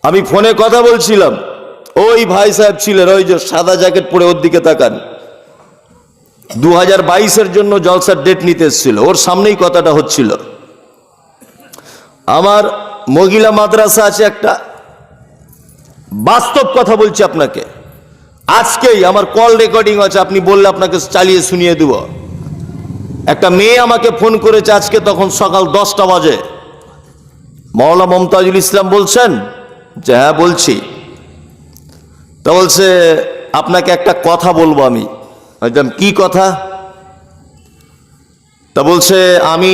আমি ফোনে কথা বলছিলাম, ওই ভাই সাহেব ছিলেন, ওই যে সাদা জ্যাকেট পরে, ওর দিকে তাকান, 2022-এর জন্য জলসার ডেট নিতে এসেছিল, ওর সামনেই কথাটা হচ্ছিল। আমার মহিলা মাদ্রাসা আছে একটা, বাস্তব কথা বলছি আপনাকে, আজকেই আমার কল রেকর্ডিং আছে, আপনি বললে আপনাকে চালিয়ে শুনিয়ে দেব। একটা মেয়ে আমাকে ফোন করেছে আজকে, তখন সকাল 10টা বাজে। মাওলানা মমতাজুল ইসলাম বলছেন? যে হ্যাঁ বলছি। তা বলছে আপনাকে একটা কথা বলবো আমি। একদম কি কথা? তা বলছে আমি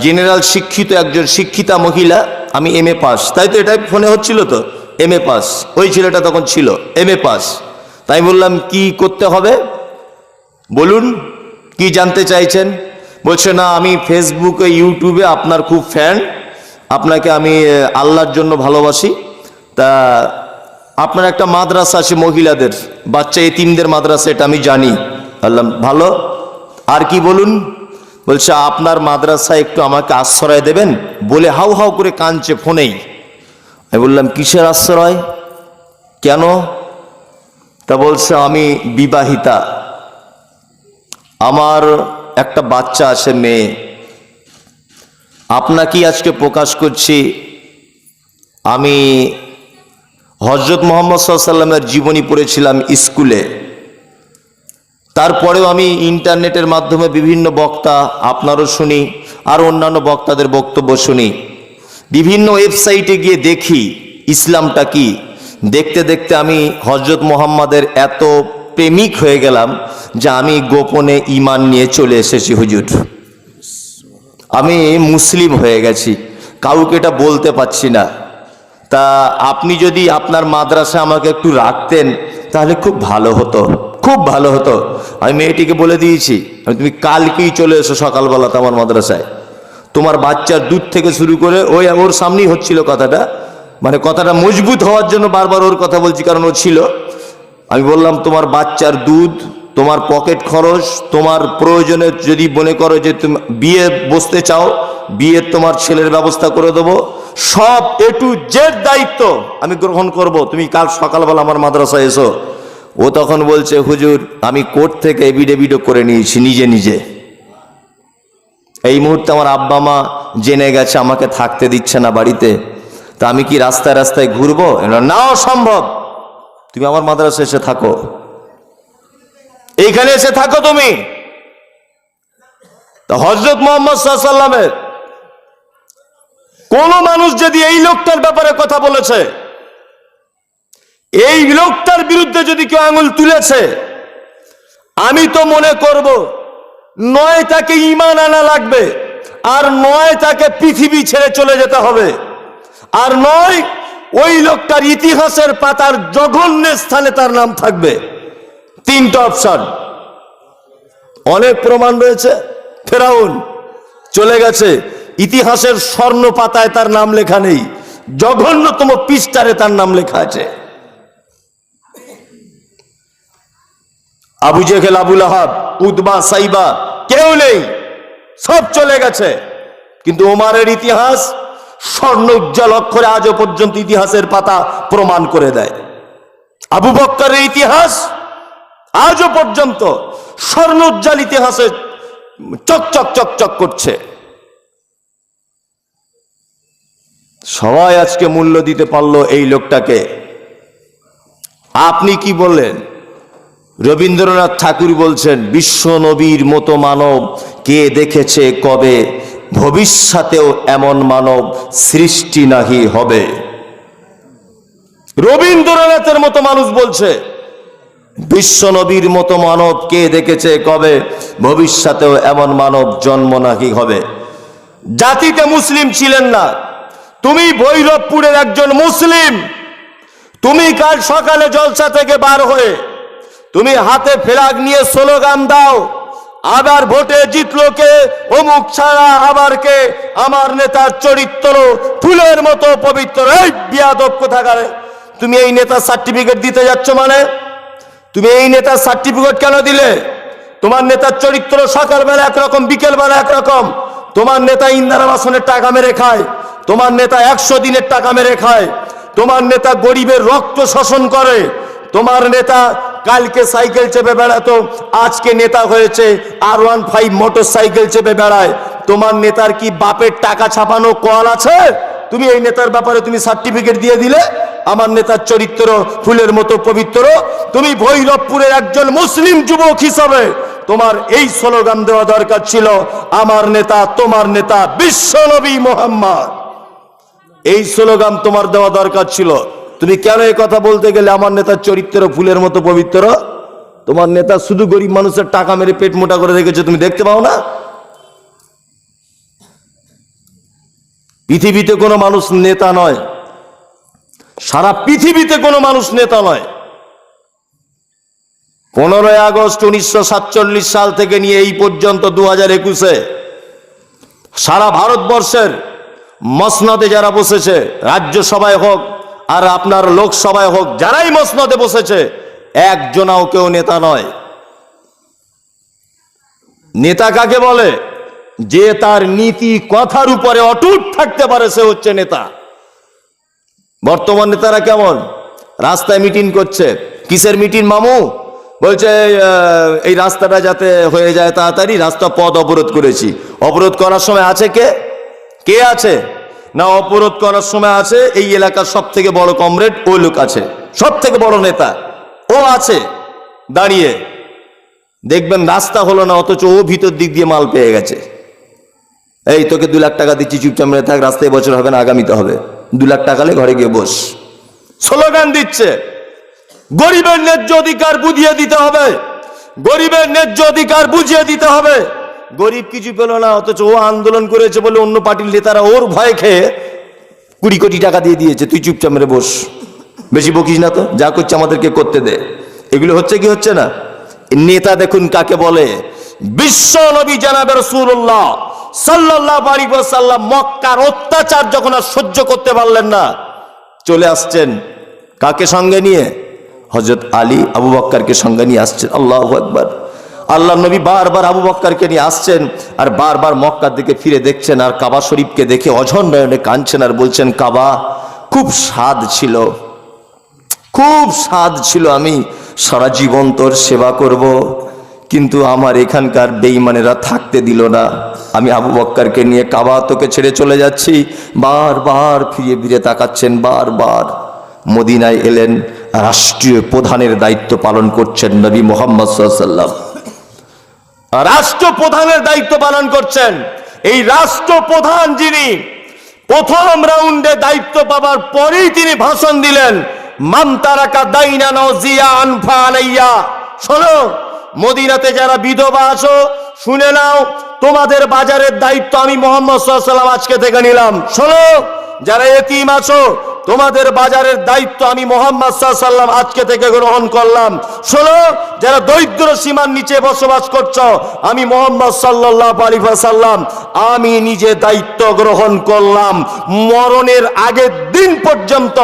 জেনারেল শিক্ষিত একজন শিক্ষিতা মহিলা, আমি MA পাস। তাই তো, এটাই ফোনে হচ্ছিল তো, MA পাস। ওই ছেলেটা তখন ছিল MA পাস। তাই বললাম কি করতে হবে বলুন, কি জানতে চাইছেন? বলছে না, আমি ফেসবুকে ইউটিউবে আপনার খুব ফ্যান, আপনাকে আমি আল্লাহর জন্য ভালোবাসি। তা আপনার একটা মাদ্রাসা আছে মহিলাদের, বাচ্চা এতিমদের মাদ্রাসা, এটা আমি জানি। বললাম ভালো, আর কি বলুন? বলছে আপনার মাদ্রাসায় একটু আমাকে আশ্রয় দেবেন, বলে হাউ হাউ করে কাঁদছে ফোনেই। আমি বললাম কিসের আশ্রয়, কেন? তা বলছে আমি বিবাহিতা, আমার একটা বাচ্চা আছে, মেয়ে। আপনাকেই আজকে প্রকাশ করছি, আমি হযরত মুহাম্মদ সাল্লাল্লাহু আলাইহি ওয়াসাল্লামের জীবনী পড়েছিলাম স্কুলে। তারপরেও আমি ইন্টারনেটের মাধ্যমে বিভিন্ন বক্তা, আপনারও শুনি, আর অন্যান্য বক্তাদের বক্তব্য শুনি। বিভিন্ন ওয়েবসাইটে গিয়ে দেখি ইসলামটা কি। দেখতে দেখতে আমি হযরত মুহাম্মাদের এত প্রেমিক হয়ে গেলাম যে আমি গোপনে ঈমান নিয়ে চলে এসেছি হুজুর। আমি মুসলিম হয়ে গেছি, কাউকে এটা বলতে পারছি না। তা আপনি যদি আপনার মাদ্রাসা আমাকে একটু রাখতেন তাহলে খুব ভালো হতো, খুব ভালো হতো। আমি মেয়েটিকে বলে দিয়েছি, তুমি কালকেই চলে এসো সকালবেলাতে আমার মাদ্রাসায়। তোমার বাচ্চার দুধ থেকে শুরু করে, ওই ওর সামনেই হচ্ছিল কথাটা, মানে কথাটা মজবুত হওয়ার জন্য বারবার ওর কথা বলছি, কারণ ও ছিল। আমি বললাম তোমার বাচ্চার দুধ, তোমার পকেট খরচ, তোমার প্রয়োজনে যদি মনে করো যে তুমি বিয়ে বসতে চাও, বিয়ের তোমার ছেলের ব্যবস্থা করে দেবো, সব A to Z দায়িত্ব আমি গ্রহণ করব, তুমি কাল সকালবেলা আমার মাদ্রাসায় এসো। ও তখন বলছে হুজুর আমি কোর্ট থেকে এভিডেভিডও করে নিয়েছি নিজে নিজে, এই মুহূর্তে আমার আব্বা মা জেনে গেছে, আমাকে থাকতে দিচ্ছে না বাড়িতে, তা আমি কি রাস্তায় রাস্তায় ঘুরবো? না, অসম্ভব, তুমি আমার মাদ্রাসায় এসে থাকো, এইখানে এসে থাকো তুমি। তা হযরত মুহাম্মদ সাল্লাল্লাহু আলাইহি ওয়াসাল্লামের কোন মানুষ যদি এই লোকটার ব্যাপারে কথা বলেছে, এই লোকটার বিরুদ্ধে যদি কেউ আঙুল তুলেছে, আমি তো মনে করব নয় তাকে ঈমান আনা লাগবে, আর নয় তাকে পৃথিবী ছেড়ে চলে যেতে হবে, আর নয় ওই লোকটার ইতিহাসের পাতার জঘন্য স্থানে তার নাম থাকবে। তিনটা অপশন, অনেক প্রমাণ রয়েছে। ফেরাউন চলে গেছে, ইতিহাসের স্বর্ণ পাতায় তার নাম লেখা নেই, জঘন্যতম পৃষ্ঠারে তার নাম লেখা আছে। আবু জেহেল, আবু লাহাব, উতবা, সাইবা কেউ নেই, সব চলে গেছে। কিন্তু ওমরের ইতিহাস স্বর্ণ উজ্জ্বল অক্ষরে আজও পর্যন্ত ইতিহাসের পাতা প্রমাণ করে দেয়। আবু বকরের ইতিহাস আজও পর্যন্ত স্বর্ণ উজ্জ্বল ইতিহাসে চকচক চকচক করছে। সবাই আজকে মূল্য দিতে পারলো এই লোকটাকে। আপনি কি বললেন? রবীন্দ্রনাথ ঠাকুর বলছেন বিশ্ব নবীর মতো মানব কে দেখেছে কবে, ভবিষ্যতেও এমন মানব সৃষ্টি নাহি হবে। রবীন্দ্রনাথের মতো মানুষ বলছে বিশ্ব নবীর মতো মানব কে দেখেছে কবে, ভবিষ্যতেও এমন মানব জন্ম নাহি হবে। জাতিতে মুসলিম ছিলেন না, তুমি ভৈরবপুরের একজন মুসলিম, তুমি কাল সকালে জলসা থেকে বার হয়ে তুমি হাতে ফ্ল্যাগ নিয়ে স্লোগান দাও, আবার ভোটে জিতলো কে, অমুক ছাড়া আবার কে, আমার নেতার চরিত্র ফুলের মতো পবিত্র। এই বিয়াদব কোথাকারে, তুমি এই নেতার সার্টিফিকেট দিতে যাচ্ছ, মানে তুমি এই নেতার সার্টিফিকেট কেন দিলে? তোমার নেতার চরিত্র সকালবেলা একরকম, বিকেলবেলা একরকম। তোমার নেতা ইন্দিরা আবাসনের টাকা মেরে খায়, তোমার নেতা 100 দিনের টাকা মেরে খায়, তোমার নেতা গরিবের রক্ত শোষণ করে। তোমার নেতা কালকে সাইকেল চেপে বেড়াতো, আজকে নেতা হয়েছে R15 মোটর সাইকেল চেপে বেড়ায়। তোমার নেতার কি বাপের টাকা ছাপানো কল আছে? তুমি এই নেতার ব্যাপারে তুমি সার্টিফিকেট দিয়ে দিলে আমার নেতার চরিত্র ফুলের মতো পবিত্র। তুমি ভৈরবপুরের একজন মুসলিম যুবক হিসাবে তোমার এই স্লোগান দেওয়া দরকার ছিল, আমার নেতা তোমার নেতা বিশ্বনবী মুহাম্মদ। এই স্লোগান তোমার দেওয়া দরকার ছিল। তুমি কেন এই কথা বলতে গেলে আমার নেতার চরিত্র ফুলের মতো পবিত্র? তোমার নেতা শুধু গরিব মানুষের টাকা মেরে পেট মোটা করে রেখেছে, তুমি দেখতে পাও না? পৃথিবীতে কোনো মানুষ নেতা নয়, সারা পৃথিবীতে কোনো মানুষ নেতা নয়। 15ই আগস্ট 1947 সাল থেকে নিয়ে এই পর্যন্ত 2021-এ সারা ভারতবর্ষের মসনদে যারা বসেছে, রাজ্যসভায় হোক আর আপনার লোকসভায় হোক, যারাই মসনদে বসেছে একজনাও কেউ নেতা নয়। নেতা কাকে বলে? যে তার নীতি কথার উপরে অটুট থাকতে পারে, সে হচ্ছে নেতা। বর্তমান নেতারা কেমন? রাস্তায় মিটিং করছে। কিসের মিটিং মামু? বলছে এই রাস্তাটা যাতে হয়ে যায় তাড়াতাড়ি, রাস্তা পথ অবরোধ করেছি। অবরোধ করার সময় আছে কে? কে আছে না? অবরোধ করার সময় আছে এই এলাকার সব থেকে বড় কমরেড, ওই লোক আছে, সব থেকে বড় নেতা ও আছে দাঁড়িয়ে। দেখবেন রাস্তা হলো না, অথচ ও ভিতর দিক দিয়ে মাল পেয়ে গেছে। এই তোকে 2 লাখ টাকা দিচ্ছি, চুপচাপ মেরে থাক, রাস্তায় বছর হবে না, আগামীতে হবে। 2 লাখ টাকা হলে ঘরে গিয়ে বস। স্লোগান দিচ্ছে। গরিবের ন্যায্য অধিকার বুঝিয়ে দিতে হবে, গরিবের ন্যায্য অধিকার বুঝিয়ে দিতে হবে। গরিব কিছু পেল না, অথচ ও আন্দোলন করেছে বলে অন্য পার্টির নেতারা ওর ভয় খেয়ে 20 কোটি টাকা দিয়ে দিয়েছে। তুই চুপচাপ মেরে বস, বেশি বকিস না তো, যা করছে আমাদেরকে করতে দে। এগুলো হচ্ছে কি হচ্ছে না? নেতা দেখুন কাকে বলে। বিশ্ব নবী জনাবে রাসূলুল্লাহ সাল্লাল্লাহু আলাইহি ওয়াসাল্লাম মক্কার অত্যাচার যখন আর সহ্য করতে পারলেন না, চলে আসছেন কাকে সঙ্গে নিয়ে? হযরত আলী আবু বকরকে সঙ্গে নিয়ে আসছেন। আল্লাহু আকবার। আল্লাহ নবী বারবার আবু বকরকে নিয়ে আসছেন আর বারবার মক্কার দিকে ফিরে দেখছেন আর কাবা শরীফকে দেখে অঝর নয়নে কাঁদছেন আর বলছেন, কাবা খুব স্বাদ ছিল, খুব স্বাদ ছিল, আমি সারা জীবন তোর সেবা করব, কিন্তু আমার এখানকার বেঈমানেরা থাকতে দিল না। আমি আবু বকরকে নিয়ে কাবা তোকে ছেড়ে চলে যাচ্ছি। বারবার ফিরে ফিরে তাকাচ্ছেন। বারবার মদিনায় এলেন, রাষ্ট্রীয় প্রধানের দায়িত্ব পালন করছেন নবী মুহাম্মদ সাল্লাল্লাহু আলাইহি ওয়াসাল্লাম। রাষ্ট্রপ্রধানের দায়িত্ব পালন করছেন। এই রাষ্ট্রপ্রধান যিনি, প্রথম রাউন্ডে দায়িত্ব পাওয়ার পরেই তিনি ভাষণ দিলেন, মান তারাকা দাইনান জিয়ান ফালাইয়া। শোনো, মদিনাতে যারা বিধবা আছো শুনে নাও, তোমাদের বাজারের দায়িত্ব আমি মুহাম্মদ সাল্লাল্লাহু আলাইহি ওয়াসাল্লাম আজকে থেকে নিলাম। শোনো, যারা এতিম আছো তোমাদের বাজারের দায়িত্ব আমি মুহাম্মদ সাল্লাল্লাহু আলাইহি ওয়াসাল্লাম আজকে থেকে গ্রহণ করলাম। শোনো, যারা দরিদ্র সীমার নিচে বসবাস করছো, আমি মুহাম্মদ সাল্লাল্লাহু আলাইহি ওয়াসাল্লাম আমি নিজে দায়িত্ব গ্রহণ করলাম। মরণের আগের দিন পর্যন্ত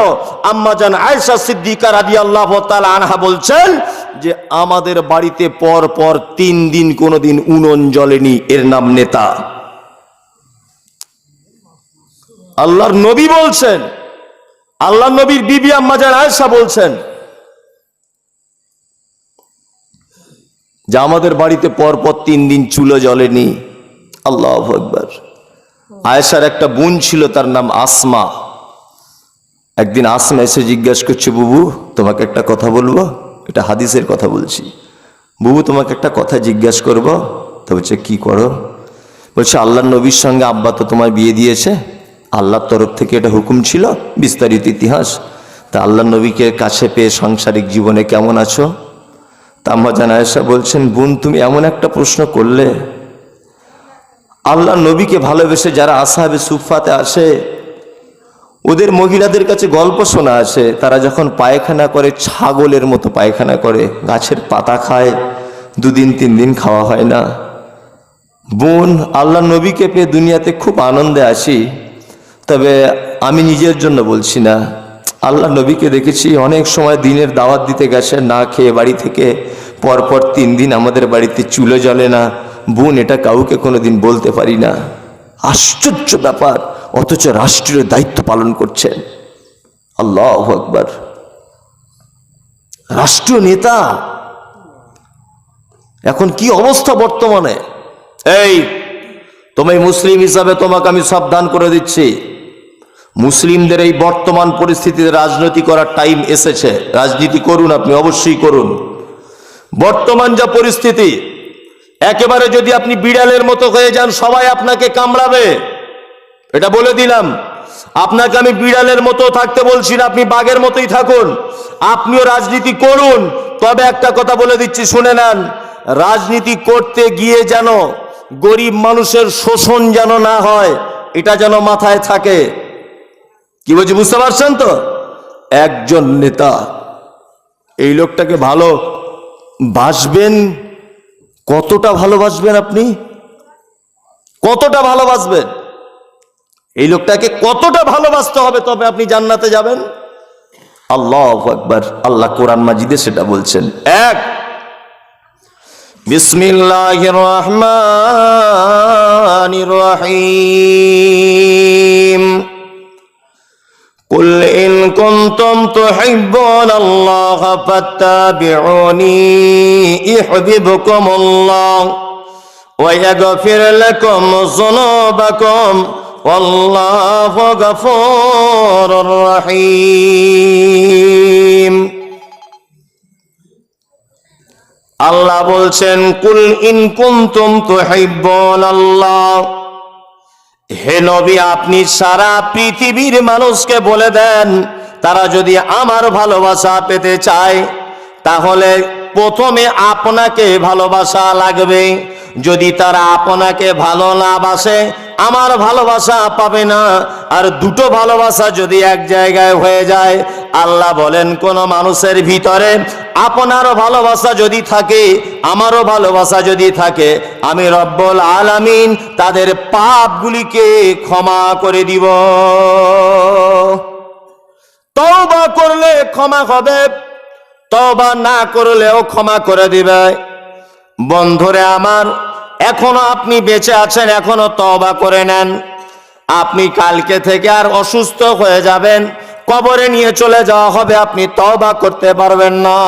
আম্মা জান আয়েশা সিদ্দিকা রাদিয়াল্লাহু তাআলা আনহা বলছেন যে আমাদের বাড়িতে পর পর 3 দিন কোনোদিন উনুন জ্বলেনি। এর নাম নেতা। আল্লাহর নবী বলছেন, আল্লাহ নবীর বিবি আম্মা জান আয়েশা বলছেন যে আমাদের বাড়িতে পরপর 3 দিন চুলো জ্বলেনি। আল্লাহু আকবার। আয়েশার একটা বোন ছিল, তার নাম আসমা। একদিন আসমা এসে জিজ্ঞাসা করছে, বুবু তোমাকে একটা কথা বলবো, এটা হাদিসের কথা বলছি, বুবু তোমাকে একটা কথা জিজ্ঞাসা করবো। তো বলছে কি করো? বলছে আল্লাহর নবীর সঙ্গে আব্বা তো তোমার বিয়ে দিয়েছে, আল্লাহর তরফ থেকে এটা হুকুম ছিল, বিস্তারিত ইতিহাস। তা আল্লাহর নবীকে কাছে পেয়ে সাংসারিক জীবনে কেমন আছো? তা আম্মা জান আয়েশা বলছেন, বোন তুমি এমন একটা প্রশ্ন করলে, আল্লাহর নবীকে ভালোবেসে যারা আসহাবে সুফফাতে আসে, ওদের মহিলাদের কাছে গল্প শোনা আছে, তারা যখন পায়খানা করে ছাগলের মতো পায়খানা করে, গাছের পাতা খায়, 2 দিন 3 দিন খাওয়া হয় না। বোন, আল্লাহর নবীকে পেয়ে দুনিয়াতে খুব আনন্দে আসি, তবে আমি নিজের জন্য বলছি না, আল্লাহ নবীকে দেখেছি অনেক সময় দিনের দাওয়াত দিতে গেছে না খেয়ে বাড়ি থেকে, পরপর 3 দিন আমাদের বাড়িতে চুলো জ্বলে না। বোন, এটা কাউকে কোনোদিন বলতে পারি না। আশ্চর্য ব্যাপার, অথচ রাষ্ট্রীয় দায়িত্ব পালন করছেন। আল্লাহু আকবার, রাষ্ট্রীয় নেতা। এখন কি অবস্থা বর্তমানে? এই তুমি মুসলিম হিসাবে তোমাকে আমি সাবধান করে দিচ্ছি, মুসলিমদের এই বর্তমান পরিস্থিতিতে রাজনীতি করার টাইম এসেছে। রাজনীতি করুন, আপনি অবশ্যই করুন। বর্তমান যা পরিস্থিতি, একেবারে যদি আপনি বিড়ালের মতো হয়ে যান সবাই আপনাকে কামড়াবে, এটা বলে দিলাম। আপনাকে আমি বিড়ালের মতো থাকতে বলছি না, আপনি বাঘের মতোই থাকুন, আপনিও রাজনীতি করুন। তবে একটা কথা বলে দিচ্ছি, শুনে নেন, রাজনীতি করতে গিয়ে যেন গরিব মানুষের শোষণ যেন না হয়, এটা যেন মাথায় থাকে। কি বলছি বুঝতে পারছেন তো? একজন নেতা, এই লোকটাকে ভালো বাসবেন, কতটা ভালোবাসবেন আপনি, কতটা ভালোবাসবেন এই লোকটাকে, কতটা ভালোবাসতে হবে তবে আপনি জান্নাতে যাবেন। আল্লাহু আকবার, আল্লাহ কোরআন মাজিদে সেটা বলছেন। এক, বিসমিল্লাহির রহমানির রহিম, কুল ইন কুনতুম তুহিব্বুনাল্লাহ ফাত্তাবিউনি ইউহিব্বুকুমুল্লাহ ওয়া ইয়াগফির লাকুম যুনুবাকুম ওয়াল্লাহু গফুরুর রহিম। আল্লাহ বলছেন, কুল ইন কুনতুম তুহিব্বুনাল্লাহ, হে নবী আপনি সারা পৃথিবীর মানুষকে বলে দেন, তারা যদি আমার ভালোবাসা পেতে চায় তাহলে প্রথমে আপনাকে ভালোবাসা লাগবে। যদি তারা আপনাকে ভালো না বাসে আমার ভালোবাসা পাবে না। আর দুটো ভালোবাসা যদি এক জায়গায় হয়ে যায়, আল্লাহ বলেন কোন মানুষের ভিতরে আপনারও ভালোবাসা যদি থাকে আমারও ভালোবাসা যদি থাকে, আমি রব্বুল আলামিন তাদের পাপগুলিকে ক্ষমা করে দিব। তওবা করলে ক্ষমা হবে, তওবা না করলেও ক্ষমা করে দিবে। বন্ধুরে আমার, এখনো আপনি বেঁচে আছেন, এখনো তওবা করে নেন। আপনি কালকে থেকে আর অসুস্থ হয়ে যাবেন, কবরে নিয়ে চলে যাওয়া হবে, আপনি তওবা করতে পারবেন না,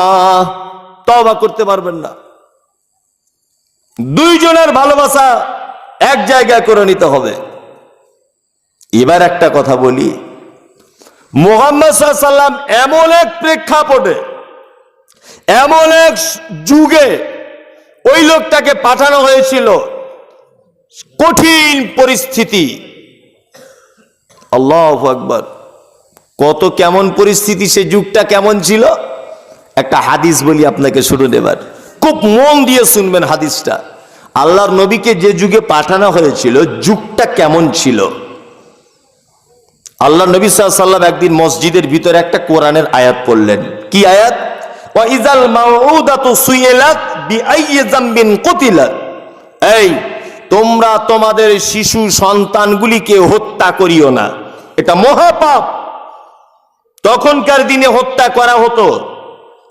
তওবা করতে পারবেন না। দুইজনের ভালোবাসা এক জায়গায় করে নিতে হবে। এবার একটা কথা বলি, মুহাম্মদ সাল্লাল্লাহু আলাইহি ওয়াসাল্লাম এমন এক প্রেক্ষাপটে, এমন এক যুগে ওই লোকটাকে পাঠানো হয়েছিল, কঠিন পরিস্থিতি। আল্লাহু আকবার, কত কেমন পরিস্থিতি, সে যুগটা কেমন ছিল। একটা হাদিস বলি আপনাকে, শুনুন এবার, খুব মন দিয়ে শুনবেন হাদিসটা। আল্লাহর নবীকে যে যুগে পাঠানো হয়েছিল যুগটা কেমন ছিল। আল্লাহ নবী সাল্লাল্লাহু আলাইহি ওয়াসাল্লাম একদিন মসজিদের ভিতরে একটা কোরআনের আয়াত পড়লেন। কি আয়াত? ওয়া ইযাল মাউউদাতু সুইলাত বিআইয়ি যামবিন কুতিলাত, এই তোমরা তোমাদের শিশু সন্তানগুলিকে হত্যা করিও না, এটা মহাপাপ। তখনকার দিনে হত্যা করা হতো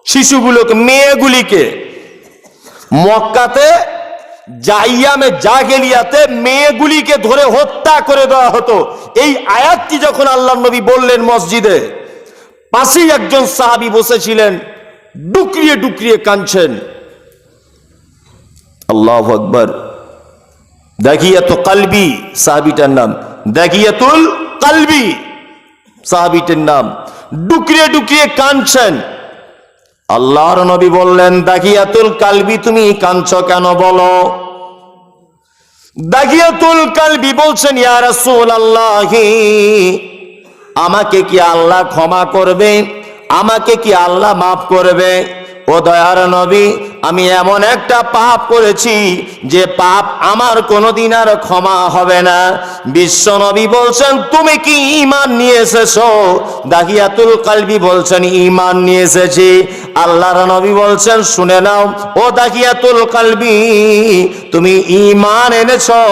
শিশুগুলোকে, মেয়েগুলিকে। মক্কাতে জাইয়ামে জাহেলিয়াতে মেয়েগুলিকে ধরে হত্যা করে দেওয়া হতো। এই আয়াতটি যখন আল্লাহর নবী বললেন মসজিদে, পাশেই একজন সাহাবী বসেছিলেন, ডুকরিয়ে ডুকরিয়ে কাঁদছেন। আল্লাহু আকবার। দাগিয়াতুল কলবি সাহাবীটার নাম, দাগিয়াতুল কলবি সাহাবীটার নাম, ডুকরিয়ে ডুকরিয়ে কাঁদছেন। আল্লাহর নবী বললেন, দাগিয়াতুল কলবি তুমি কাঁদছো কেন বলো? দাগিয়াতুল কলবি বলছেন, ইয়া রাসূলুল্লাহ, আমাকে কি আল্লাহ ক্ষমা করবে? আমাকে কি আল্লাহ মাফ করবে? ও দয়ার নবী, আমি এমন একটা পাপ করেছি যে পাপ আমার কোনোদিন আর ক্ষমা হবে না। বিশ্ব নবী বলছেন, তুমি কি ঈমান নিয়ে এসেছো? দাগিয়াতুল কলবি বলছেন, ঈমান নিয়ে এসেছি। আল্লাহর নবী বলছেন, শুনে নাও ও দাগিয়াতুল কলবি, তুমি ঈমান এনেছো,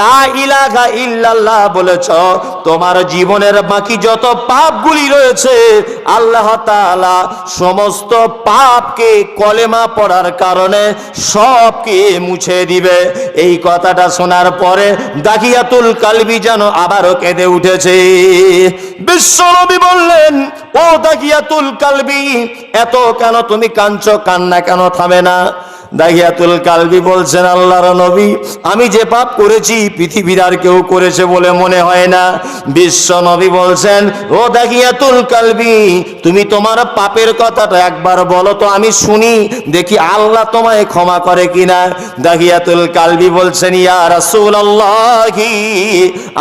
লা ইলাহা ইল্লাল্লাহ বলেছো, তোমার জীবনের বাকি যত পাপগুলি রয়েছে আল্লাহ তাআলা সমস্ত পাপকে কলেমা পড়ার কারণে সবকে মুছে দিবে। এই কথাটা শোনার পরে দাগিয়াতুল কলবি যেন আবারও কেঁদে উঠেছে। বিশ্বনবী বললেন, ও ও দাগিয়াতুল কালবি, এত কেন তুমি কাঁদছো? কান্না কেন থামে না? দাগিয়াতুল কালবি বলছেন, আল্লাহর নবী, আমি যে পাপ করেছি পৃথিবীর আর কেউ করেছে বলে মনে হয় না। বিশ্ব নবী বলছেন, ও দাগিয়াতুল কালবি, তুমি তোমার পাপের কথাটা একবার বলো তো, আমি শুনি, দেখি আল্লাহ তোমায় ক্ষমা করে কিনা। দাগিয়াতুল কালবি বলছেন, ইয়া রাসূলুল্লাহি,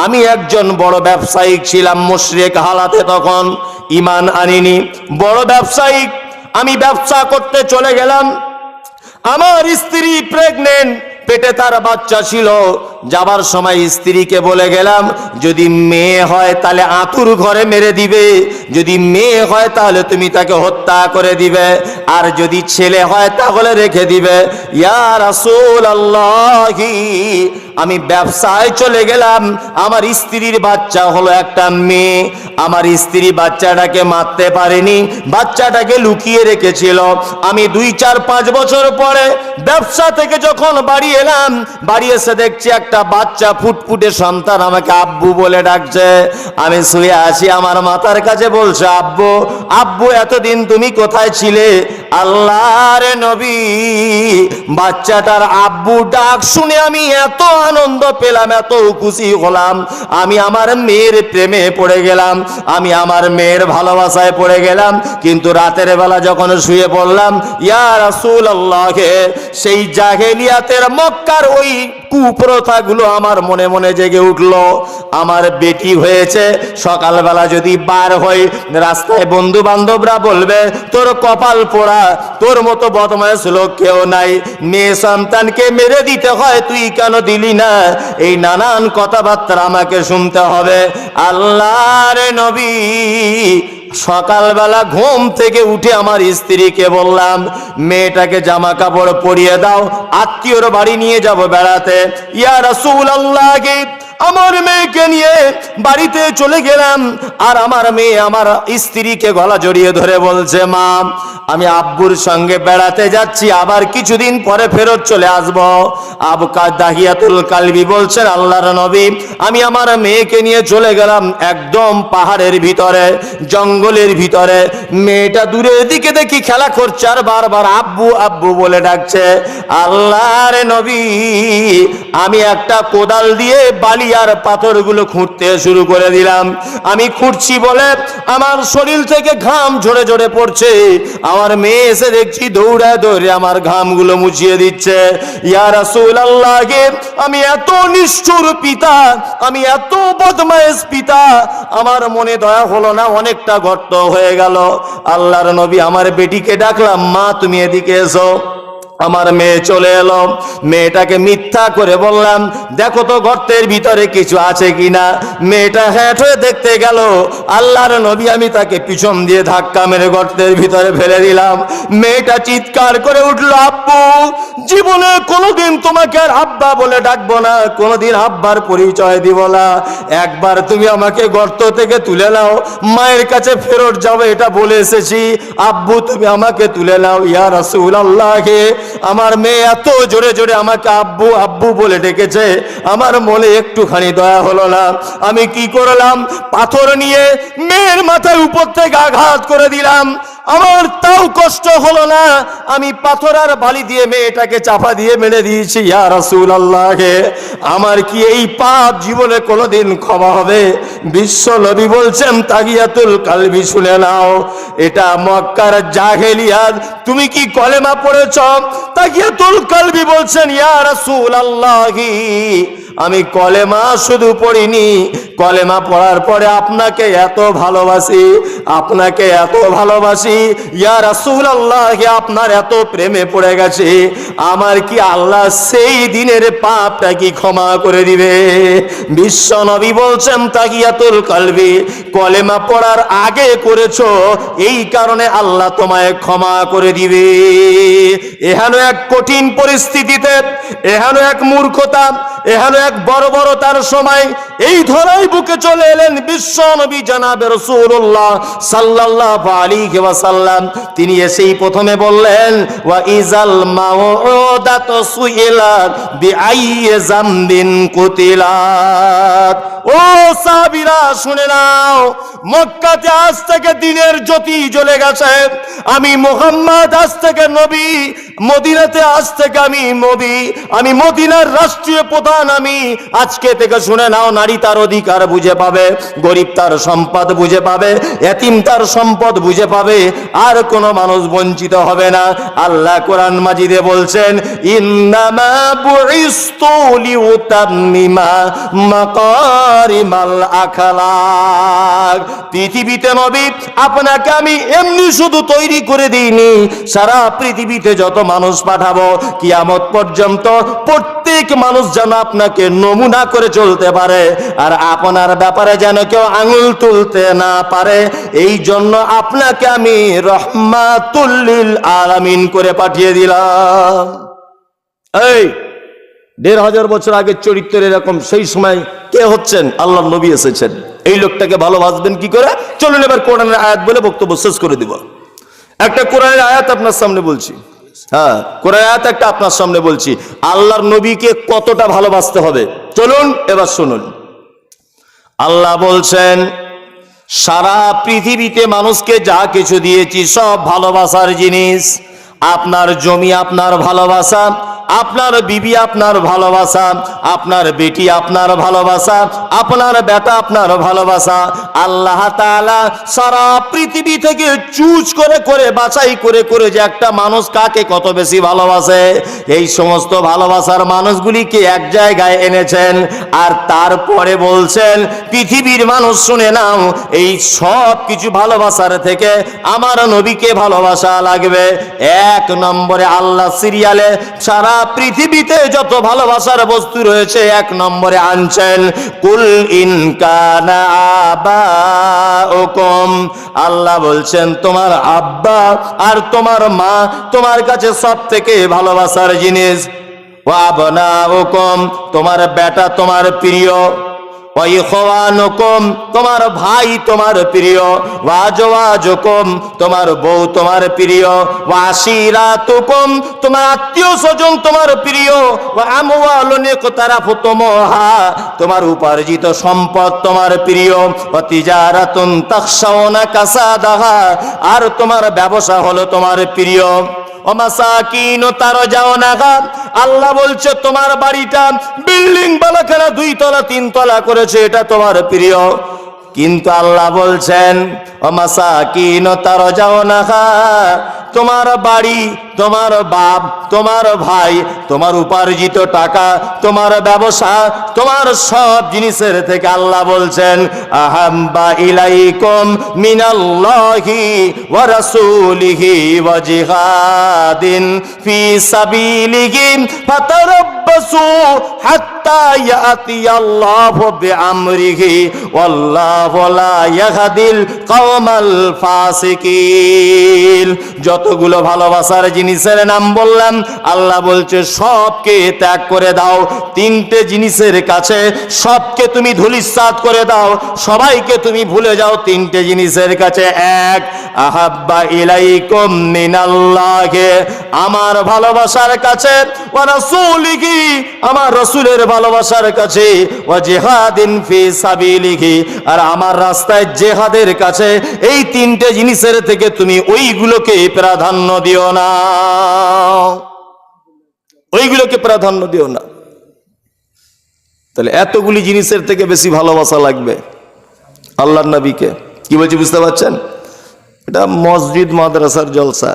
আমি একজন বড় ব্যবসায়িক ছিলাম মুশরিক হালাতে, তখন ঈমান আনিনি, বড় ব্যবসায়িক, আমি ব্যবসা করতে চলে গেলাম, আমার স্ত্রী প্রেগনেন্ট, পেটে তার বাচ্চা ছিল। যাবার সময় স্ত্রীকে বলে গেলাম, যদি মেয়ে হয় তাহলে আতুর ঘরে মেরে দিবে, যদি মেয়ে হয় তাহলে তুমি তাকে হত্যা করে দিবে, আর যদি ছেলে হয় তাহলে রেখে দিবে। ইয়া রাসূলুল্লাহি, আমি ব্যবসায় চলে গেলাম, আমার স্ত্রীর বাচ্চা হলো একটা মেয়ে, আমার স্ত্রী বাচ্চাটাকে মারতে পারেনি, বাচ্চাটাকে লুকিয়ে রেখেছিল। আমি 2-4-5 বছর পরে ব্যবসা থেকে যখন বাড়ি এলাম, বাড়ি এসে দেখছি একটা বাচ্চা ফুটফুটে সন্তান আমাকে আব্বু বলে ডাকছে। আমি শুয়ে আছি, আমার মাথার কাছে বলছে, আব্বু, আব্বু, এতদিন তুমি কোথায় ছিলে? আল্লাহর নবী, বাচ্চাটার আব্বু ডাক শুনে আমি এত আনন্দ পেলাম, এত খুশি হলাম, আমি আমার মেয়ের প্রেমে পড়ে গেলাম, আমি আমার মেয়ের ভালোবাসায় পড়ে গেলাম। কিন্তু রাতের বেলা যখন শুয়ে পড়লাম, ইয়া রাসূলুল্লাহ, সেই জাহেলিয়াতের মক্কার ওই কুপ্রথাগুলো আমার মনে মনে জেগে উঠলো। আমার বেটি হয়েছে, সকালবেলা যদি বার হই, রাস্তায় বন্ধু বান্ধবরা বলবে, তোর কপাল পোড়া, তোর মতো বদমাশ লোক কেউ নাই, মেয়ে সন্তানকে মেরে দিতে হয়, তুই কেন দিলি না? এই নানান কথাবার্তা আমাকে শুনতে হবে। আল্লাহর নবী, সকালবেলা ঘুম থেকে উঠে আমার স্ত্রীকে বললাম, মেয়েটাকে জামা কাপড় পরিয়ে দাও, আত্মীয়র বাড়ি নিয়ে যাব বেড়াতে। ইয়া রাসূলুল্লাহ, আমার মেয়েকে নিয়ে বাড়িতে চলে গেলাম, আর আমার মেয়ে আমার স্ত্রীকে গলা জড়িয়ে ধরে বলছে, মা, আমি আব্বুর সঙ্গে বেড়াতে যাচ্ছি, আবার কিছুদিন পরে ফেরত চলে আসবো। দাগিয়াতুল কালবি বলছেন, আল্লাহর নবী, আমি আমার মেয়েকে নিয়ে চলে গেলাম একদম পাহাড়ের ভিতরে, জঙ্গলের ভিতরে। মেয়েটা দূরের দিকে দেখি খেলা করছে, আর বারবার আব্বু আব্বু বলে ডাকছে। আল্লাহর নবী, আমি একটা কোদাল দিয়ে বালি আর পাথরগুলো খুঁড়তে শুরু করে দিলাম। আমি খুঁড়ছি বলে আমার শরীর থেকে ঘাম ঝরে ঝরে পড়ছে। আমার মেয়ে এসে দেখছি দৌড়ায় দৌড়ে আমার ঘামগুলো মুছিয়ে দিচ্ছে। ইয়া রাসূলুল্লাহ, আমি এত নিষ্ঠুর পিতা, আমি এত বদমাইশ পিতা, আমার মনে দয়া হলো না, অনেকটা গর্ত হয়ে গেল। আল্লাহর নবী, আমার বেটিকে ডাকলাম, মা, তুমি এদিকে এসো। আমার মেয়ে চলে এলো, মেয়েটাকে মিথ্যা করে বললাম, দেখো তো গর্তের ভিতরে কিছু আছে কিনা। মেয়েটা হ্যাট হয়ে দেখতে গেল। আল্লাহর নবী, আমি তাকে পিছন দিয়ে ধাক্কা মেরে গর্তের ভিতরে ফেলে দিলাম। মেয়েটা চিৎকার করে উঠলো, আব্বু, জীবনে কোনোদিন তোমাকে আর আব্বা বলে ডাকবো না, কোনোদিন আব্বার পরিচয় দিব না, একবার তুমি আমাকে গর্ত থেকে তুলে নাও, মায়ের কাছে ফেরত যাবো এটা বলে এসেছি, আব্বু তুমি আমাকে তুলে নাও। ইয়া রাসূলুল্লাহ, আমার মেয়ে এত জোরে জোরে আমাকে আব্বু আব্বু বলে ডেকেছে, আমার মনে একটুখানি দয়া হলো না। আমি কি করলাম, পাথর নিয়ে মেয়ের মাথায় উপর থেকে আঘাত করে দিলাম। আমার তাও কষ্ট হলো না, আমি পাথর আর বালি দিয়ে মেয়েটাকে চাপা দিয়ে মেরে দিয়েছি। ইয়া রাসূলুল্লাহ, আমার কি এই পাপ জীবনে কোনোদিন ক্ষমা হবে? বিশ্ব নবী বলছেন, দাগিয়াতুল কালবি, শুনে নাও, এটা মক্কার জাহেলিয়াত, তুমি কি কলেমা পড়েছ? দাগিয়াতুল কালবি বলছেন, ইয়া রাসূলুল্লাহ, আমি কলেমা শুধু পড়িনি, কলেমা পড়ার পরে আপনাকে এত ভালোবাসি, আপনাকে এত ভালোবাসি, ইয়া রাসূলুল্লাহ, আপনার এত প্রেমে পড়ে গেছে, আমার কি আল্লাহ সেই দিনের পাপটা কি ক্ষমা করে দিবে? বিশ্ব নবী বলছেন, দাগিয়াতুল কালবি, কলেমা পড়ার আগে করেছো, এই কারণে আল্লাহ তোমায় ক্ষমা করে দিবে। এহেন এক কঠিন পরিস্থিতিতে, এহেন এক মূর্খতা, এহেন এক বড় বড় তার সময় এই ধরাই বুকে চলে এলেন বিশ্ব নবী জনাবে রাসূলুল্লাহ সাল্লাল্লাহু আলাইহি ওয়াসাল্লাম। তিনি এসেই প্রথমে বললেন, ওয়া ইজাল মাউউদাতু সুইলাত বিআইয়ি যামবিন কুতিলাত। ও সাহাবীরা শুনে নাও, মক্কাতে আজ থেকে দিনের জ্যোতি জ্বলে গেছে। আমি মুহাম্মদ আজ থেকে নবী, মদিনাতে আজ থেকে আমি নবী, আমি মদিনার রাষ্ট্রীয় প্রধান। আমি আজকে থেকে শুনে নাও, নারী তার অধিকার বুঝে পাবে, গরিব তার সম্পদ বুঝে পাবে, এতিম তার সম্পদ বুঝে পাবে, আর কোনো মানুষ বঞ্চিত হবে না। আল্লাহ কোরআন মাজিদে বলছেন, ইন্নামা বুইস্তু লিউতাম্মিমা মাকারিমাল আখলাক। পৃথিবীতে নবী আপনাকে আমি এমনি শুধু তৈরি করে দিইনি, সারা পৃথিবীতে যত মানুষ পাঠাবো কিয়ামত পর্যন্ত প্রত্যেক মানুষ যেন আপনাকে নমুনা করে চলতে পারে, আর আপনার ব্যাপারে যেন কেউ আঙুল তুলতে না পারে। এই জন্য আপনাকে আমি রহমাতুল লিল আলামিন করে পাঠিয়ে দিলাম। এই ১৫০০ বছর আগের চরিত্র এরকম, সেই সময় কে হচ্ছেন? আল্লাহর নবী এসেছেন। এই লোকটাকে ভালোবাসবেন কি করে? চলুন এবার কোরআনের আয়াত বলে বক্তব্য শেষ করে দিব। একটা কোরআনের আয়াত আপনার সামনে বলছি, হ্যাঁ কোরআনের আয়াত একটা আপনার সামনে বলছি। আল্লাহর নবীকে কতটা ভালোবাসতে হবে চলুন এবার শুনুন। আল্লাহ বলছেন, সারা পৃথিবীতে মানুষকে যা কিছু দিয়েছি সব ভালোবাসার জিনিস। আপনার জমি আপনার ভালোবাসা, আপনার বিবি আপনার ভালোবাসা, আপনার বেটি আপনার ভালোবাসা, আপনার বেটা আপনার ভালোবাসা। আল্লাহ তাআলা সারা পৃথিবী থেকে চুজ করে করে বাছাই করে করে যে একটা মানুষ কাকে কত বেশি ভালোবাসে, এই সমস্ত ভালোবাসার মানুষগুলিকে এক জায়গায় এনেছেন। আর তারপরে বলছেন, পৃথিবীর মানুষ শুনে নাও, এই সব কিছু ভালোবাসার থেকে আমার নবীকে ভালোবাসা লাগবে। এক নম্বরে আল্লাহ সিরিয়ালে সারা পৃথিবীতে যত ভালোবাসার বস্তু রয়েছে এক নম্বরে আনছেন, কুল ইন কানা আবাউকুম। আল্লাহ বলছেন, তোমার আব্বা আর তোমার মা তোমার কাছে সব থেকে ভালোবাসার জিনিস। ওয়া আবনাউকুম, তোমার বেটা তোমার প্রিয়। ওয়া ইখওয়ানুকুম, তোমার ভাই তোমার প্রিয়। ওয়া আজওয়াজুকুম, তোমার বউ তোমার প্রিয়। ওয়া আশিরাতুকুম, তোমার আত্মীয় স্বজন তোমার প্রিয়। ওয়া আমওয়ালুন ইকতারাফতুমুহা, তোমার উপার্জিত সম্পদ তোমার প্রিয়। ওয়া তিজারাতুন তাখশাউনা কাসাদাহা, আর তোমার ব্যবসা হলো তোমার প্রিয়। আল্লাহ বলছে, তোমার বাড়িটা বিল্ডিং বালাখানা 2 তলা 3 তলা করেছে, এটা তোমার প্রিয়। কিন্তু আল্লাহ বলছেন, তোমার বাড়ি, তোমার বাপ, তোমার ভাই, তোমার উপার্জিত টাকা, তোমার ব্যবসা, তোমার সব জিনিসের থেকে আল্লাহ বলছেন, আহাম্বা ইলাইকুম মিনাল্লাহি ওয়া রাসূলিহি ওয়া জিহাদিন ফি সাবিলিহি ফাতারাব্বাসু হাত্তা ইয়াতিয়াল্লাহু বিআমরিহি ওয়াল্লাহু লা ইয়াহদিল কওমাল ফাসিকিন। যতগুলো ভালোবাসার জিনিসের নাম বললাম, আল্লাহ বলছে সবকে ত্যাগ করে দাও। 3টে জিনিসের কাছে সবকে তুমি ধূলিসাৎ করে দাও, সবাইকে তুমি ভুলে যাও 3টে জিনিসের কাছে। এক, আহাব্বা ইলাইকুম মিনাল্লাহি, আমার ভালোবাসার কাছে। ওয়া রাসূলিহি, আমার রাসূলের ভালোবাসার কাছে। ওয়া জিহাদিন ফি সাবিলিহি, আর আমার রাস্তায় জিহাদের কাছে। এই 3টে জিনিসের থেকে তুমি ওইগুলোকে প্রাধান্য দিও না, ওইগুলোকে প্রাধান্য দিও না। তাহলে এতগুলি জিনিসের থেকে বেশি ভালোবাসা লাগবে আল্লাহর নবীকে। কি বলছি বুঝতে পারছেন? এটা মসজিদ মাদ্রাসার জলসা।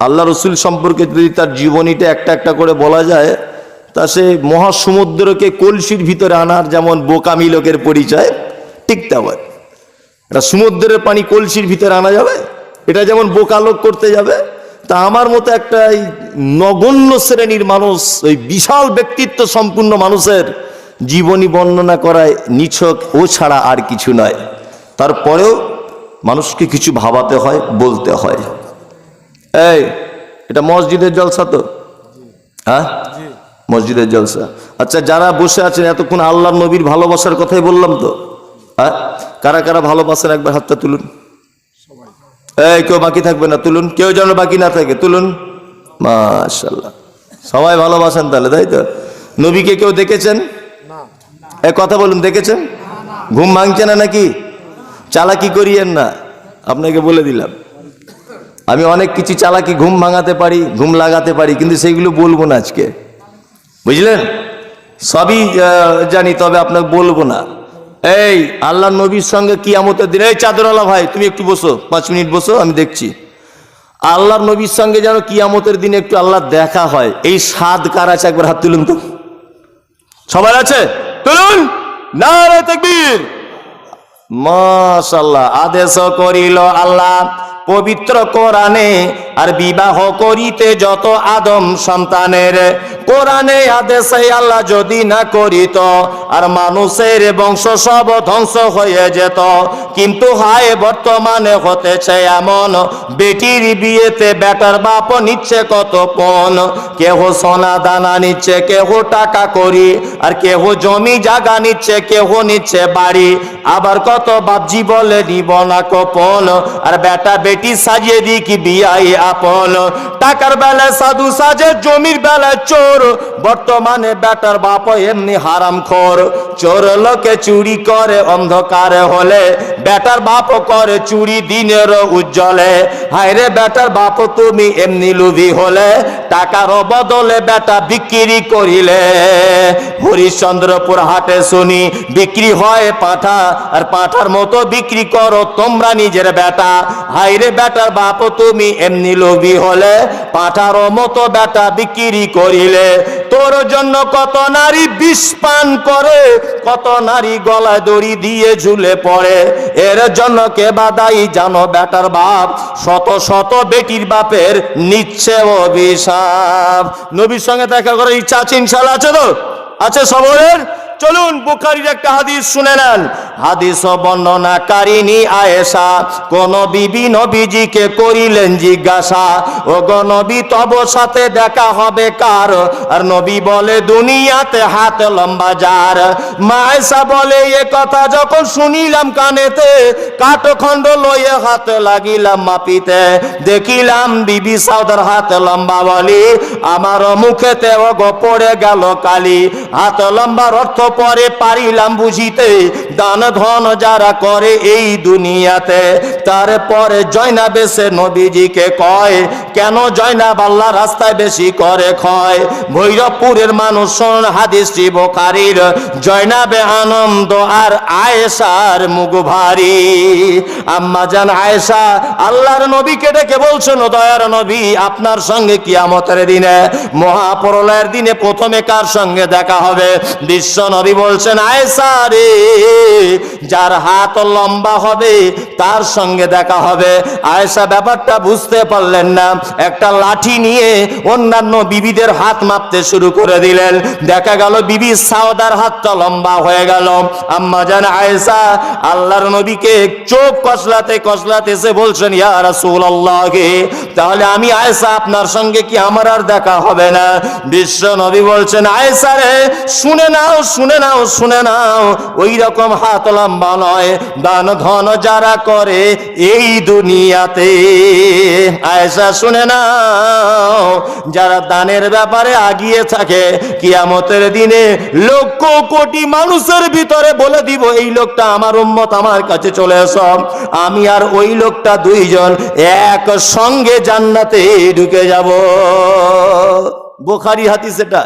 আল্লাহ রসুল সম্পর্কে যদি তার জীবনীটা একটা একটা করে বলা যায়, তা সে মহাসমুদ্রকে কলসির ভিতরে আনার যেমন বোকামি লোকের পরিচয়, ঠিক তেমন এটা সমুদ্রের পানি কলসির ভিতরে আনা যাবে, এটা যেমন বোকা লোক করতে যাবে। তা আমার মতো একটা নগণ্য শ্রেণীর মানুষ, ওই বিশাল ব্যক্তিত্ব সম্পূর্ণ মানুষের জীবনী বর্ণনা করায় নিছক ও ছাড়া আর কিছু নয়। তারপরেও মানুষকে কিছু ভাবাতে হয়, বলতে হয়। এই এটা মসজিদের জলসা তো, হ্যাঁ মসজিদের জলসা। আচ্ছা, যারা বসে আছেন এতক্ষণ আল্লাহর নবীর ভালোবাসার কথাই বললাম তো, হ্যাঁ? কারা কারা ভালোবাসেন একবার হাতটা তুলুন। এই কেউ বাকি থাকবে না, তুলুন। কেউ যেন বাকি না থাকে, তুলুন। মাশাআল্লাহ, সবাই ভালোবাসেন তাহলে, তাই তো? নবীকে কেউ দেখেছেন? এই কথা বলুন, দেখেছেন? ঘুম ভাঙছে না নাকি? চালাকি করিয়েন না, আপনাকে বলে দিলাম। আমি অনেক কিছু চালাকি, ঘুম ভাঙাতে পারি, ঘুম লাগাতে পারি, কিন্তু সেইগুলো বলবো না আজকে, বুঝলেন? সবই জানি, তবে আপনাকে বলবো না। এই আল্লাহ নবীর সঙ্গে কিয়ামতের দিন, এই চাদরওয়ালা ভাই তুমি একটু বসো, 5 মিনিট বসো, আমি দেখছি। আল্লাহর নবীর সঙ্গে যেন কিয়ামতের দিনে একটু আল্লাহ দেখা হয়, এই স্বাদ কার আছে? একবার হাত তুলুন তো। সবার আছে? তুলুন। নারে তাকবীর। মাশাআল্লাহ। আদেশ করিল আল্লাহ পবিত্র কোরআনে, আর বিবাহ করিতে যত আদম সন্তানের। কোরআনে আদেশে আল্লাহ যদি না করিত, আর মানুষের বংশ সব ধ্বংস হয়ে যেত। কিন্তু হায় বর্তমানে হতেছে এমন, বেটির বিয়েতে বেটার বাপ নিচ্ছে কত পণ। কেহ সোনা দানা নিচ্ছে, কেহ টাকা করি, আর কেহ জমি জায়গা নিচ্ছে, কেহ নিচ্ছে বাড়ি। আবার কত বাপজি বলে নিব না কোপন, আর বেটা বেটি সাজিয়ে দি কি বিয়াই আপন। টাকার বেলায় সাধু সাজে, জমির বেলায় চোর। বর্তমানে বেটার বাপ এমনি হারামখোর। চোর লোকে চুরি করে অন্ধকারে হলে, বেটার বাপ করে চুরি দিনের উজ্জ্বলে। হায়রে বেটার বাপ তুমি এমনি লুভি হলে, টাকার বদলে বেটা বিক্রি করিলে। হরিশ্চন্দ্রপুর হাটে শুনি বিক্রি হয় পাঠা, আর পাঠার মতো বিক্রি করো তোমরা নিজের বেটা। হায়রে বেটার বাপ তুমি এমনি লোভী হলে, পাঠার মতো বেটা বিক্রি করিলে। তোর জন্য কত নারী বিষ পান করে, কত নারী গলায় দড়ি দিয়ে ঝুলে পড়ে। এর জন্য কে বাদাই জানো বেটার বাপ, শত শত বেটির বাপের নিচ্ছে অভিশাপ। নবীর সঙ্গে দেখা করার ইচ্ছা আছে ইনশাআল্লাহ? আছে তো? আছে সবরের? চলুন বুখারীর একটা হাদিস শুনে নেন। হাদিস বর্ণনাকারিনী আয়েশা কোন বিবি নবীজিকে করিলেন জিজ্ঞাসা, ও গো নবী তব সাথে দেখা হবে কার? আর নবী বলে দুনিয়াতে হাত লম্বা যার। মা আয়েশা বলে এ কথা যখন শুনিলাম কানেতে, কাঠখণ্ড লইয়ে হাত লাগিলাম মাপিতে। দেখিলাম বিবি সাউদার হাত লম্বা বলি, আমার মুখেতে ও গো পড়ে গেল কালি। হাত লম্বার অর্থ পরে পারিলাম বুঝিতে, দান ধন যারা করে এই দুনিয়াতে। তারপরে জয়নাব এসে নবীজিকে কয়, কেন জয়নাব আল্লাহ রাস্তায় বেশি করে ক্ষয়? ভৈরবপুরের মানুষ শোন হাদিসটি বুখারীর। জয়নাবে আনন্দ আর আয়েশার মুখ ভারী। আম্মা জান আয়েশা আল্লাহর নবীকে ডেকে বলছেন, ও দয়ার নবী, আপনার সঙ্গে কিয়ামতের দিনে, মহাপ্রলয়ের দিনে প্রথমে কার সঙ্গে দেখা হবে? বিশ্ব নবী বলছেন, আয়েশা রে, যার হাত লম্বা হবে তার সঙ্গে দেখা হবে। আয়েশা ব্যাপারটা বুঝতে পারলেন না, একটা লাঠি নিয়ে অন্যান্য বিবিদের হাত মাপতে শুরু করে দিলেন। দেখা গেল বিবি সাউদার হাতটা লম্বা হয়ে গেল। আম্মা জান আয়েশা আল্লাহর নবীকে চোখ কসলাতে কসলাতে এসে বলছেন, ইয়া রাসূলুল্লাহ, তাহলে আমি আয়েশা আপনার সঙ্গে কি আমার আর দেখা হবে না? বিশ্ব নবী বলছেন, আয়েশা রে, শুনে নাও শুনে নাও শুনে নাও, ওই রকম হাত লম্বা নয় দান ধন যারা করে এই দুনিয়াতে। আয়েশা শুনে নাও, যারা দানের ব্যাপারে আগিয়ে থাকে, কিয়ামতের দিনে লক্ষ কোটি মানুষের ভিতরে বলে দিব, এই লোকটা আমার উম্মত, আমার কাছে চলে এসো। আমি আর ওই লোকটা দুইজন এক সঙ্গে জান্নাতে ঢুকে যাব। বুখারী হাদিস এটা।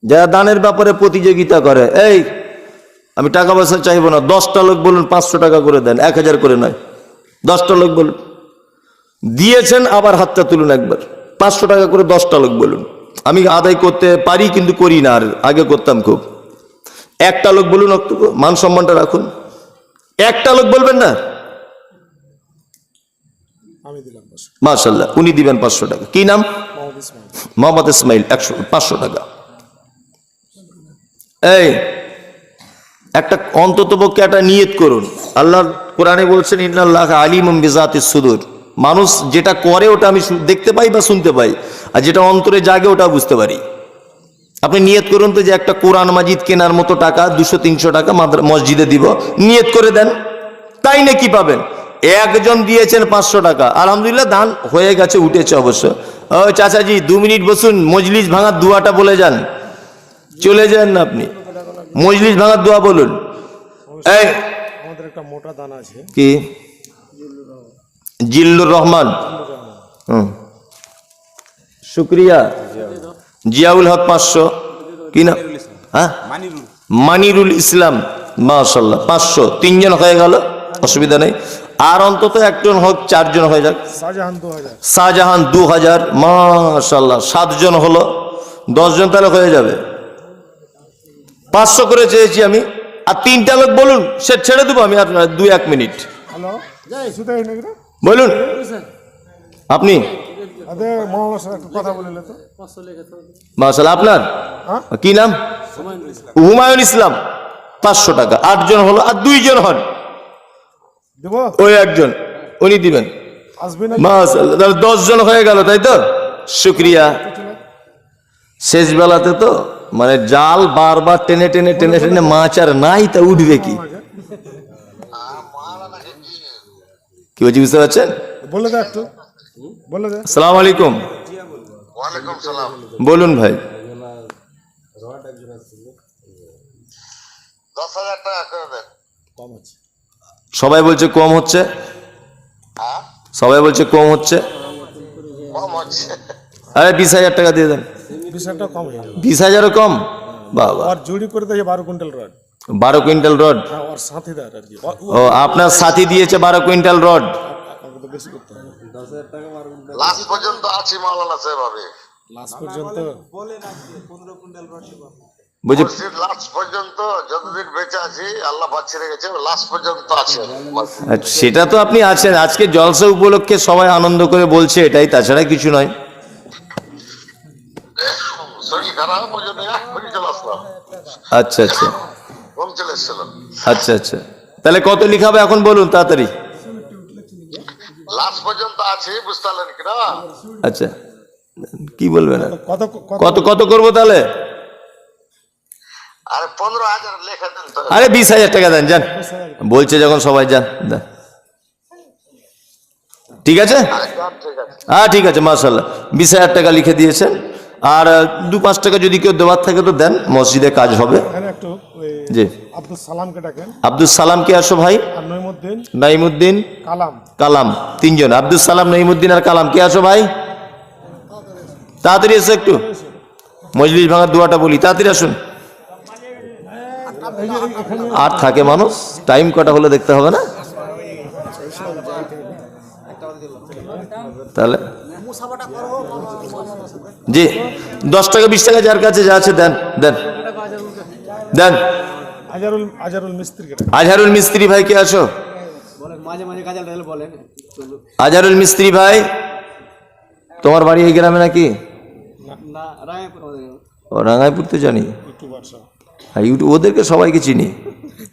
যারা দানের ব্যাপারে প্রতিযোগিতা করে, এই আমি টাকা পয়সা চাইবো না, 10টা লোক বলুন 500 টাকা করে দেন, 1000 করে নয়, 10টা লোক বলুন। দিয়েছেন, আবার হাতটা তুলুন একবার, 500 টাকা করে 10টা লোক বলুন। আমি আদায় করতে পারি কিন্তু করি না, আর আগে করতাম খুব। একটা লোক বলুন, মান সম্মানটা রাখুন। একটা লোক বলবেন না, মাশাআল্লাহ, উনি দিবেন 500 টাকা। কি নাম? মোহাম্মদ ইসমাইল। 500 টাকা। এই একটা অন্তত পক্ষে একটা নিয়ত করুন। আল্লাহ কোরআনে বলছেন, ইন্নাল্লাহা আলিমুম বিজাতিস সুদূর, মানুষ যেটা করে ওটা আমি দেখতে পাই বা শুনতে পাই, আর যেটা অন্তরে জাগে ওটা বুঝতে পারি। আপনি নিয়ত করুন তো যে একটা কোরআন মাজিদ কেনার মতো টাকা 200-300 টাকা মসজিদে দিব, নিয়ত করে দেন, তাই না কি পাবেন? একজন দিয়েছেন 500 টাকা, আলহামদুলিল্লাহ দান হয়ে গেছে, উঠেছে অবশ্য। ও চাচাজি 2 মিনিট বসুন, মজলিস ভাঙার দোয়াটা বলে যান, চলে যান না আপনি, মজলিস ভাঙার দোয়া বলুন। এই আমাদের একটা মোটা দান আছে, কি জিল্লুর রহমান, শুক্রিয়া। জিয়াউল হক 500, কি না, হ্যাঁ মানিরুল ইসলাম, মাশাআল্লাহ 500, 3 জন হয়ে গেল, অসুবিধা নেই। আর অন্তত একজন হোক, 4 জন হয়ে যাক। শাহজাহান 2000, মাশাআল্লাহ 7 জন হলো, 10 জন তাহলে হয়ে যাবে। 500 করে চেয়েছি আমি, আর 3টা লোক বলুন, সে ছেড়ে দেবো আমি আর 2-1 মিনিট। বলুন আপনি, মাশাআল্লাহ আপনার কি নাম? হুমায়ুন ইসলাম, 500 টাকা, 8 জন হলো, আর 2 জন হন, ওই একজন উনি দিবেন, মাশাআল্লাহ 10 জন হয়ে গেল, তাই তো? শুক্রিয়া। শেষ বেলাতে তো মানে জাল বারবার টেনে টেনে টেনে টেনে মাছ আর নাই, তা উঠবে কি? কি বলছি বুঝতে পারছেন? আসসালামু আলাইকুম। ওয়ালাইকুম সালাম। বলুন ভাই। 10,000 টাকা করে দেন। সবাই বলছে কম হচ্ছে, হ্যাঁ সবাই বলছে কম হচ্ছে। কম হচ্ছে। আরে 20,000 টাকা দিয়ে দেন। 20,000ও কম? বাবা, 12 কুইন্টাল রড। 12 quintal rod? ও আপনার সাথী দিয়েছে 12 কুইন্টাল রড। লাস্ট পর্যন্ত আছি মাওলানা সাহেব, আমি লাস্ট পর্যন্ত বুঝে, লাস্ট পর্যন্ত যতদিন বেঁচে আছি আল্লাহ বাঁচিয়ে রেখেছে, লাস্ট পর্যন্ত আছি। সেটা তো আপনি আছেন, আজকে জলসা উপলক্ষে সবাই আনন্দ করে বলছে এটাই, তাছাড়া কিছু নয়। শরীর খারাপ, ওই জন্য এখনই চলে আসলাম। আচ্ছা আচ্ছা কম চলে এসেছিল। আচ্ছা আচ্ছা, তাহলে কত লিখাবে এখন বলুন তাড়াতাড়ি। লাস্ট পর্যন্ত আছি, বুঝতে পারলেন কিনা? আচ্ছা কি বলবেন? কত কত কত করবো তাহলে? আরে 15,000 লেখা দেন তো। আরে 20,000 টাকা দেন, যান, বলছে যখন সবাই, যান দেন। ঠিক আছে, ঠিক আছে। হ্যাঁ ঠিক আছে, মাশাআল্লাহ 20,000 টাকা লিখে দিয়েছেন। আর 2-5 টাকা যদি কেউ দেওয়ার থাকে তো দেন, মসজিদে কাজ হবে। জি, আব্দুল সালামকে ডাকেন। আব্দুল সালাম কে আসো ভাই? নাইমুদ্দিন, কালাম, 3 জন, আব্দুল সালাম, নাইমুদ্দিন আর কালাম, কে আসো ভাই? তাড়াতাড়ি এসো, একটু মজলিস ভাঙার দোয়াটা বলি, তাড়াতাড়ি আসুন। আর থাকে মানুষ, টাইম কটা হলে দেখতে হবে না তাহলে? জি, 10 টাকা 20 টাকা যার কাছে যা আছে দেন দেন দেন। আজহারুল মিস্ত্রি ভাই কে আছো? আজহারুল মিস্ত্রি ভাই, তোমার বাড়ি এই গ্রামে নাকি? ও রাঙাইপুর তো জানি, ওদেরকে সবাইকে চিনি।